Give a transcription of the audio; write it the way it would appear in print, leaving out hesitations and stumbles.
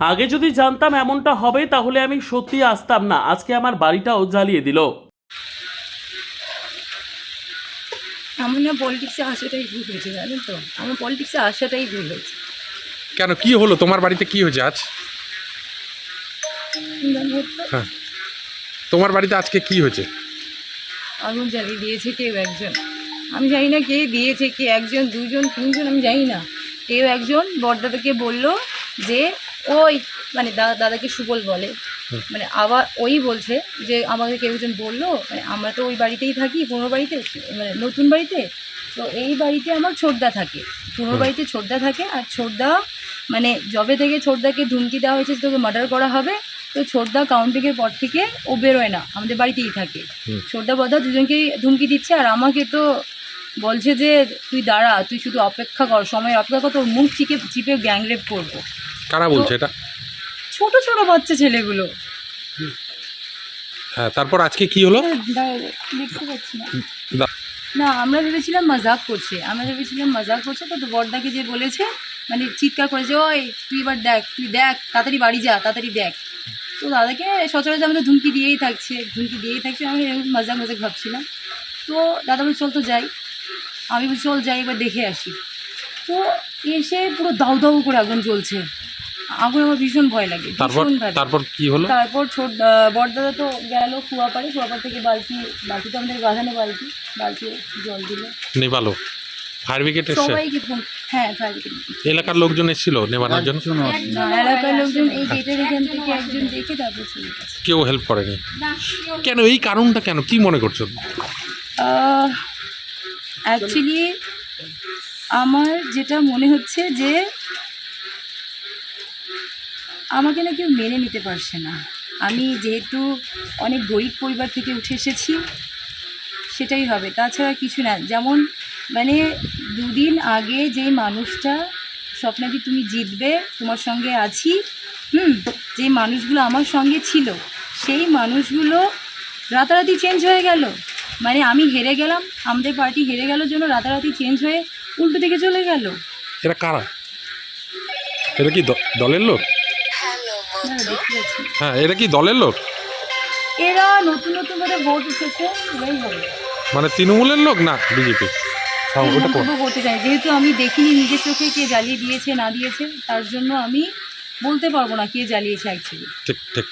আগে যদি জানতাম এমনটা হবে তাহলে আমি সত্যি আসতাম না। আজকে আমার বাড়িটাও জ্বালিয়ে দিল। আমার না পলিটিক্সে আসাটাই ভুল হয়েছে, জানেন তো, আমার পলিটিক্সে আসাটাই ভুল হয়েছে। কেন, কি হলো তোমার বাড়িতে, কি হয়েছে আজ? হ্যাঁ, তোমার বাড়িতে আজকে কি হয়েছে? আগুন জ্বালিয়ে দিয়েছে কেউ একজন, আমি জানি না কে দিয়েছে, কে একজন, দুজন, তিনজন, আমি জানি না। কেউ একজন বড়দাদাকে বলল যে ওই, মানে দাদাকে সুবল বলে, মানে আবার ওই বলছে যে আমাকে কেউ একজন বললো, মানে আমরা তো ওই বাড়িতেই থাকি, পুরনো বাড়িতে, মানে নতুন বাড়িতে। তো এই বাড়িতে আমার ছোটদা থাকে, পুরনো বাড়িতে ছোটদা থাকে। আর ছোটদা মানে যবে থেকে ছোটদাকে ধুমকি দেওয়া হয়েছে তোকে মার্ডার করা হবে, তো ছোটদা কাউন্টিংয়ের পর থেকে ও বেরোয় না, আমাদের বাড়িতেই থাকে। ছোটদা বড়দা দুজনকেই ধুমকি দিচ্ছে, আর আমাকে তো বলছে যে তুই দাঁড়া, তুই শুধু অপেক্ষা কর, সময়ের অপেক্ষা কর, তোর মুখ চিপে চিপে গ্যাংরেপ করবো। কারা বলছে এটা? ছোট ছোট বাচ্চা ছেলেগুলো। হ্যাঁ, তারপর আজকে কি হলো? দেখতে পাচ্ছি না। না, আমরা ভেবেছিলাম মজাক করছে, তো বড়দাকে যে বলেছে, মানে চিৎকার করেছে, ওই তুই এবার দেখ, তুই দেখ, তাড়াতাড়ি বাড়ি যা, তাড়াতাড়ি দেখ। তো দাদাকে সচরাচর আমাদের ধুমকি দিয়েই থাকছে, আমি মজাক ভাবছিলাম। তো দাদা বলছে চল তো যাই, আমি বলছি চল যাই, এবার দেখে আসি। তো এসে পুরো দাউ দাউ করে আগুন জ্বলছে। আগুন আমার ভীষণ ভয় লাগে, তারপর কি হলো? তারপর বড়দাদা তো গেল কুয়াপাড়ে থেকে বালতি তো আমাদের বাঁধানো বালতি জল দিল, নেভালো। ফায়ার ব্রিগেড এসেছে? সবাইকে ফোন, হ্যাঁ ফায়ার ব্রিগেড। এলাকার লোকজন এসেছিল নেভানোর জন্য? এলাকার লোকজন এই গেটের এখান থেকে একজন দেখে তারপর চলে গেছে। কেউ হেল্প করেনি? কেন, এই কারণটা কেন, কি মনে করছো? অ্যাকচুয়ালি আমার যেটা মনে হচ্ছে যে আমাকে না কেউ মেনে নিতে পারছে না। আমি যেহেতু অনেক গরিব পরিবার থেকে উঠে এসেছি, সেটাই হবে, তাছাড়া কিছু না। যেমন মানে দুদিন আগে যে মানুষটা স্বপ্নাদি তুমি জিতবে, তোমার সঙ্গে আছি, যে মানুষগুলো আমার সঙ্গে ছিল, সেই মানুষগুলো রাতারাতি চেঞ্জ হয়ে গেল। মানে আমি হেরে গেলাম, আমাদের পার্টি হেরে গেল জন্য রাতারাতি চেঞ্জ হয়ে উল্টো দিকে চলে গেল। এরা কারা? এরা কি দলের লোক? দেখতে পাচ্ছি। হ্যাঁ, এরা কি দলের লোক? এরা নতুন করে ভোট উঠেছে, এরাই হবে। মানে তৃণমূলের লোক না বিজেপি? বলতে চাই, যেহেতু আমি দেখিনি নিজের চোখে কে জ্বালিয়ে দিয়েছে না দিয়েছে, তার জন্য আমি বলতে পারবো না কে জ্বালিয়েছে অ্যাকচুয়ালি। ঠিক।